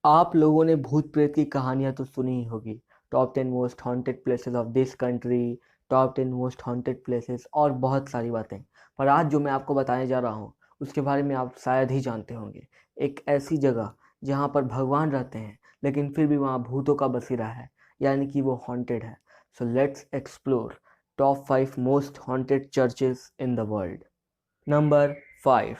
आप लोगों ने भूत प्रेत की कहानियां तो सुनी ही होगी। Top 10 most haunted places of this country, top 10 most haunted places और बहुत सारी बातें। पर आज जो मैं आपको बताने जा रहा हूँ उसके बारे में आप शायद ही जानते होंगे। एक ऐसी जगह जहाँ पर भगवान रहते हैं लेकिन फिर भी वहाँ भूतों का बसेरा है, यानी कि वो हॉन्टेड है। So let's explore top 5 most haunted churches in the world. Number 5,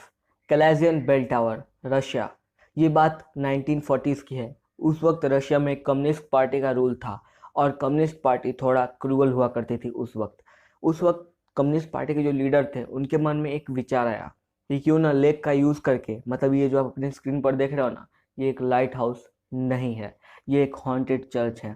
Kalyazin bell tower, Russia. ये बात 1940s की है। उस वक्त रशिया में कम्युनिस्ट पार्टी का रूल था और कम्युनिस्ट पार्टी थोड़ा क्रूअल हुआ करती थी उस वक्त कम्युनिस्ट पार्टी के जो लीडर थे उनके मन में एक विचार आया कि क्यों ना लेक का यूज़ करके, मतलब ये जो आप अपने स्क्रीन पर देख रहे हो ना, ये एक लाइट हाउस नहीं है, ये एक हॉन्टेड चर्च है।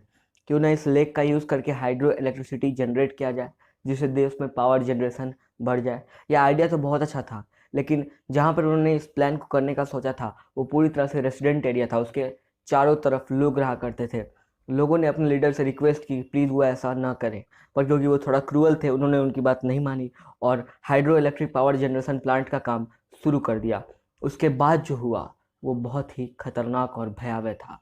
क्यों ना इस लेक का यूज़ करके हाइड्रो इलेक्ट्रिसिटी जनरेट किया जाए, जिससे देश में पावर जनरेशन बढ़ जाए। यह आइडिया तो बहुत अच्छा था, लेकिन जहाँ पर उन्होंने इस प्लान को करने का सोचा था वो पूरी तरह से रेसिडेंट एरिया था। उसके चारों तरफ लोग रहा करते थे। लोगों ने अपने लीडर से रिक्वेस्ट की प्लीज़ वो ऐसा ना करें, पर क्योंकि वो थोड़ा क्रूअल थे उन्होंने उनकी बात नहीं मानी और hydro electric power generation plant का काम शुरू कर दिया। उसके बाद जो हुआ वो बहुत ही खतरनाक और भयावह था।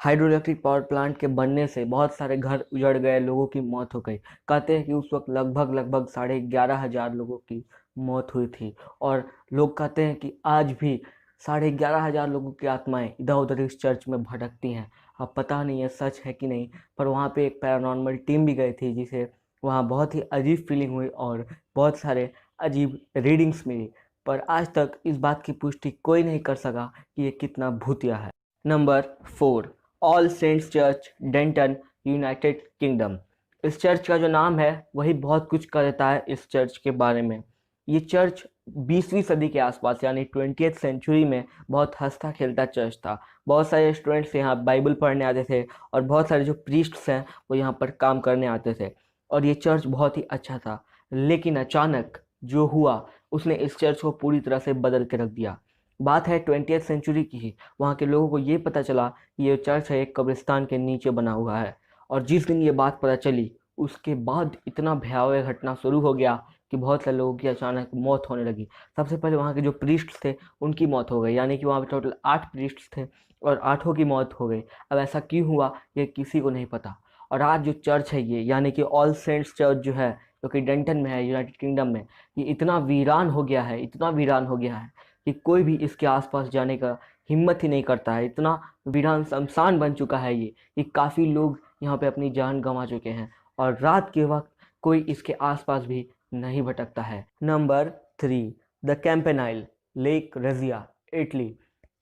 हाइड्रो इलेक्ट्रिक पावर प्लांट के बनने से बहुत सारे घर उजड़ गए, लोगों की मौत हो गई। कहते हैं कि उस वक्त लगभग लगभग 11,500 लोगों की मौत हुई थी। और लोग कहते हैं कि आज भी 11,500 लोगों की आत्माएं इधर उधर इस चर्च में भटकती हैं। अब पता नहीं है सच है कि नहीं, पर वहाँ पे एक पैरानॉर्मल टीम भी गई थी जिसे वहाँ बहुत ही अजीब फीलिंग हुई और बहुत सारे अजीब रीडिंग्स मिली। पर आज तक इस बात की पुष्टि कोई नहीं कर सका कि ये कितना भूतिया है। Number 4, All Saints church, Denton, United Kingdom. इस चर्च का जो नाम है वही बहुत कुछ कर देता है इस चर्च के बारे में। ये चर्च 20वीं सदी के आसपास यानी 20th सेंचुरी में बहुत हंसता खेलता चर्च था। बहुत सारे स्टूडेंट्स यहाँ बाइबल पढ़ने आते थे और बहुत सारे जो प्रीस्ट्स हैं वो यहाँ पर काम करने आते थे और ये चर्च बहुत ही अच्छा था। लेकिन अचानक जो हुआ उसने इस चर्च को पूरी तरह से बदल के रख दिया। बात है 20th सेंचुरी की ही। वहाँ के लोगों को ये पता चला कि ये चर्च है एक कब्रिस्तान के नीचे बना हुआ है। और जिस दिन ये बात पता चली उसके बाद इतना भयावह घटना शुरू हो गया कि बहुत सारे लोगों की अचानक मौत होने लगी। सबसे पहले वहाँ के जो प्रीस्ट थे उनकी मौत हो गई, यानी कि वहाँ पे टोटल 8 प्रीस्ट थे और आठों की मौत हो गई। अब ऐसा क्यों हुआ ये किसी को नहीं पता। और आज जो चर्च है ये, यानी कि ऑल सेंट्स चर्च जो है, जो कि डेंटन में है, यूनाइटेड किंगडम में, ये इतना वीरान हो गया है, इतना वीरान हो गया है कि कोई भी इसके आसपास जाने का हिम्मत ही नहीं करता है। इतना वीरान शमशान बन चुका है ये कि काफ़ी लोग यहाँ पे अपनी जान गंवा चुके हैं और रात के वक्त कोई इसके आसपास भी नहीं भटकता है। Number 3, the Campanile, Lake Resia, Italy.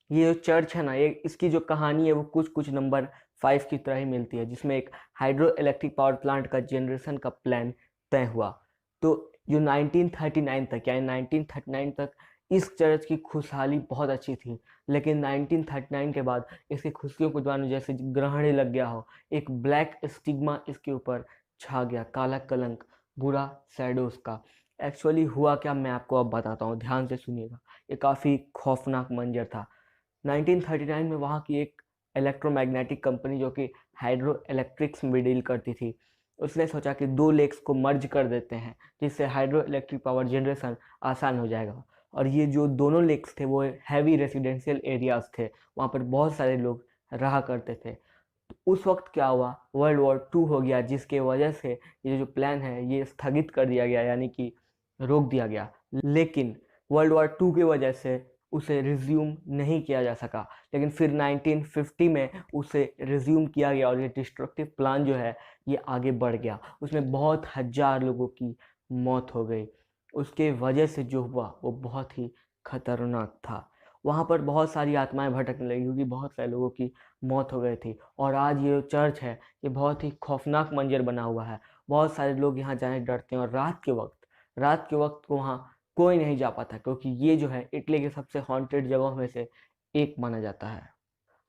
ये जो चर्च है ना, ये इसकी जो कहानी है वो कुछ कुछ नंबर 5 की तरह ही मिलती है, जिसमें एक हाइड्रो इलेक्ट्रिक पावर प्लांट का जनरेशन का प्लान तय हुआ। तो जो 1939 तक, यानी 1939 तक इस चर्च की खुशहाली बहुत अच्छी थी। लेकिन 1939 के बाद इसकी खुशियों को जानो जैसे ग्रहण ही लग गया हो। एक ब्लैक स्टिग्मा इसके ऊपर छा गया, काला कलंक, बुरा शैडो उसका। एक्चुअली हुआ क्या मैं आपको अब बताता हूँ, ध्यान से सुनिएगा। ये काफ़ी खौफनाक मंजर था। 1939 में वहाँ की एक इलेक्ट्रोमैग्नेटिक कंपनी जो कि हाइड्रो इलेक्ट्रिक्स में डील करती थी, उसने सोचा कि दो लेक्स को मर्ज कर देते हैं जिससे हाइड्रो इलेक्ट्रिक पावर जनरेशन आसान हो जाएगा। और ये जो दोनों लेक्स थे वो हैवी रेसिडेंशियल एरियाज थे, वहाँ पर बहुत सारे लोग रहा करते थे। तो उस वक्त क्या हुआ, वर्ल्ड वॉर 2 हो गया, जिसके वजह से ये जो प्लान है ये स्थगित कर दिया गया, यानी कि रोक दिया गया। लेकिन वर्ल्ड वॉर 2 की वजह से उसे रिज्यूम नहीं किया जा सका। लेकिन फिर 1950 में उसे रिज्यूम किया गया और ये डिस्ट्रक्टिव प्लान जो है ये आगे बढ़ गया। उसमें बहुत हजार लोगों की मौत हो गई। उसके वजह से जो हुआ वो बहुत ही खतरनाक था। वहाँ पर बहुत सारी आत्माएं भटकने लगी क्योंकि बहुत सारे लोगों की मौत हो गई थी। और आज ये चर्च है ये बहुत ही खौफनाक मंजर बना हुआ है। बहुत सारे लोग यहाँ जाने डरते हैं और रात के वक्त को वहाँ कोई नहीं जा पाता, क्योंकि ये जो है इटली के सबसे हॉन्टेड जगहों में से एक माना जाता है।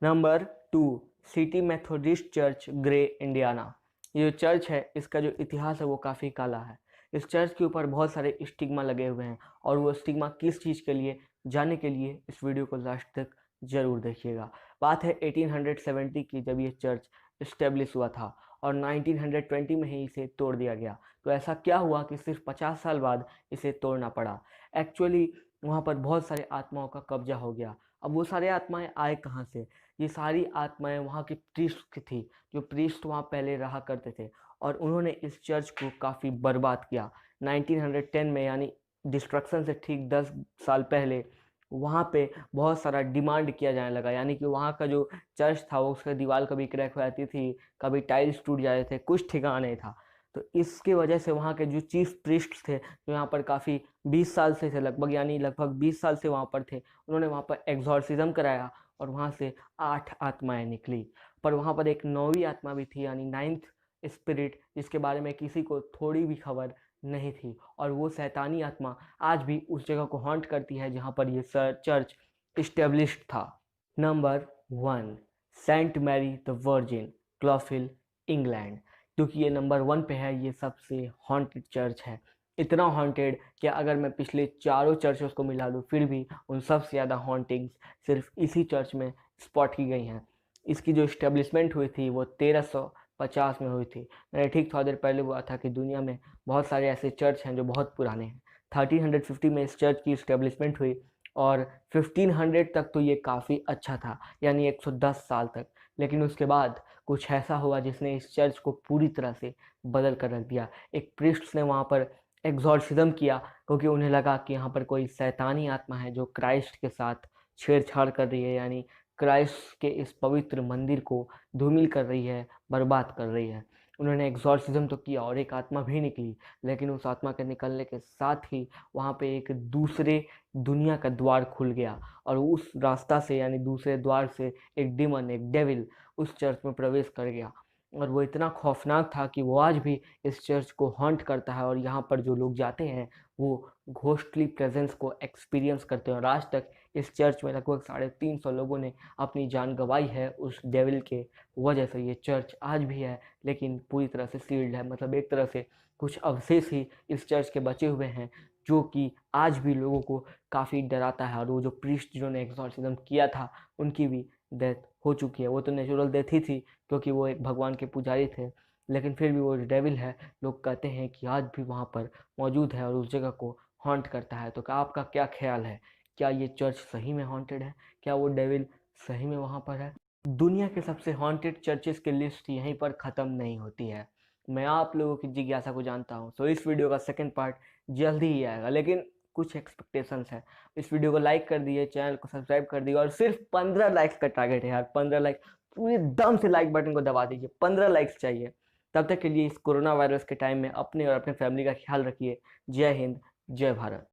Number 2, city Methodist church, grey, Indiana. ये जो चर्च है इसका जो इतिहास है वो काफ़ी काला है। इस चर्च के ऊपर बहुत सारे स्टिग्मा लगे हुए हैं और वो स्टिग्मा किस चीज़ के लिए, जानने के लिए इस वीडियो को लास्ट तक ज़रूर देखिएगा। बात है 1870 की, जब ये चर्च इस्टेब्लिश हुआ था और 1920 में ही इसे तोड़ दिया गया। तो ऐसा क्या हुआ कि सिर्फ 50 साल बाद इसे तोड़ना पड़ा। एक्चुअली वहाँ पर बहुत सारे आत्माओं का कब्जा हो गया। अब वो सारे आत्माएं आए कहाँ से, ये सारी आत्माएं वहाँ के प्रीस्ट की थी, जो प्रीस्ट वहाँ पहले रहा करते थे, और उन्होंने इस चर्च को काफ़ी बर्बाद किया 1910 में, यानी डिस्ट्रक्शन से ठीक 10 साल पहले वहाँ पे बहुत सारा डिमांड किया जाने लगा, यानी कि वहाँ का जो चर्च था वो उसका दीवार कभी क्रैक हो जाती थी, कभी टाइल्स टूट जाते थे, कुछ ठिकाना नहीं था। तो इसकी वजह से वहाँ के जो चीफ प्रीस्ट थे, जो यहाँ पर काफ़ी 20 साल से थे लगभग, यानी लगभग 20 साल से वहाँ पर थे, उन्होंने वहाँ पर एग्जॉर्सिज्म कराया और वहाँ से 8 आत्माएं निकली। पर वहाँ पर एक 9वीं आत्मा भी थी, यानी 9th स्पिरिट, जिसके बारे में किसी को थोड़ी भी खबर नहीं थी, और वो शैतानी आत्मा आज भी उस जगह को हॉन्ट करती है जहाँ पर ये चर्च इस्टेब्लिश्ड था। Number 1, Saint Mary the Virgin, Clophill, England. क्योंकि ये नंबर 1 पे है, ये सबसे हॉन्टेड चर्च है। इतना हॉन्टेड कि अगर मैं पिछले चारों चर्चों को मिला लूँ फिर भी उन सबसे ज़्यादा हॉन्टिंग्स सिर्फ इसी चर्च में स्पॉट की गई हैं। इसकी जो इस्टेब्लिशमेंट हुई थी वो 1350 में हुई थी। मैंने ठीक थोड़ा देर पहले बोला था कि दुनिया में बहुत सारे ऐसे चर्च हैं जो बहुत पुराने हैं। 1350 में इस चर्च की इस्टेब्लिशमेंट हुई और 1500 तक तो ये काफ़ी अच्छा था, यानी 110 साल तक। लेकिन उसके बाद कुछ ऐसा हुआ जिसने इस चर्च को पूरी तरह से बदल कर रख दिया। एक प्रीस्ट ने वहाँ पर एग्जॉर्सिज्म किया क्योंकि उन्हें लगा कि यहाँ पर कोई शैतानी आत्मा है जो क्राइस्ट के साथ छेड़छाड़ कर रही है, यानी क्राइस्ट के इस पवित्र मंदिर को धूमिल कर रही है, बर्बाद कर रही है। उन्होंने एग्जॉर्सिज्म तो किया और एक आत्मा भी निकली, लेकिन उस आत्मा के निकलने के साथ ही वहाँ पे एक दूसरे दुनिया का द्वार खुल गया और उस रास्ता से, यानी दूसरे द्वार से, एक डिमन, एक डेविल उस चर्च में प्रवेश कर गया। और वो इतना खौफनाक था कि वो आज भी इस चर्च को हॉन्ट करता है, और यहाँ पर जो लोग जाते हैं वो घोस्टली प्रेजेंस को एक्सपीरियंस करते हैं। और आज तक इस चर्च में लगभग 350 लोगों ने अपनी जान गंवाई है उस डेविल के वजह से। ये चर्च आज भी है लेकिन पूरी तरह से सील्ड है, मतलब एक तरह से कुछ अवशेष ही इस चर्च के बचे हुए हैं, जो कि आज भी लोगों को काफ़ी डराता है। और वो जो प्रीस्ट जिन्होंने एक्सॉर्सिज्म किया था उनकी भी डेथ हो चुकी है। वो तो नेचुरल डेथ ही थी क्योंकि वो एक भगवान के पुजारी थे, लेकिन फिर भी वो डेविल है, लोग कहते हैं कि आज भी वहाँ पर मौजूद है और उस जगह को हॉन्ट करता है। तो आपका क्या ख्याल है, क्या ये चर्च सही में हॉन्टेड है? क्या वो डेविल सही में वहाँ पर है? दुनिया के सबसे हॉन्टेड चर्चेस की लिस्ट यहीं पर ख़त्म नहीं होती है। मैं आप लोगों की जिज्ञासा को जानता हूँ, तो इस वीडियो का सेकंड पार्ट जल्दी ही आएगा, लेकिन कुछ एक्सपेक्टेशंस है। इस वीडियो को लाइक कर दिए, चैनल को सब्सक्राइब कर दिए, और सिर्फ 15 लाइक्स का टारगेट है यार, 15 लाइक। पूरे दम से लाइक बटन को दबा दीजिए, 15 लाइक्स चाहिए। तब तक के लिए इस कोरोना वायरस के टाइम में अपने और अपने फैमिली का ख्याल रखिए। जय हिंद, जय भारत।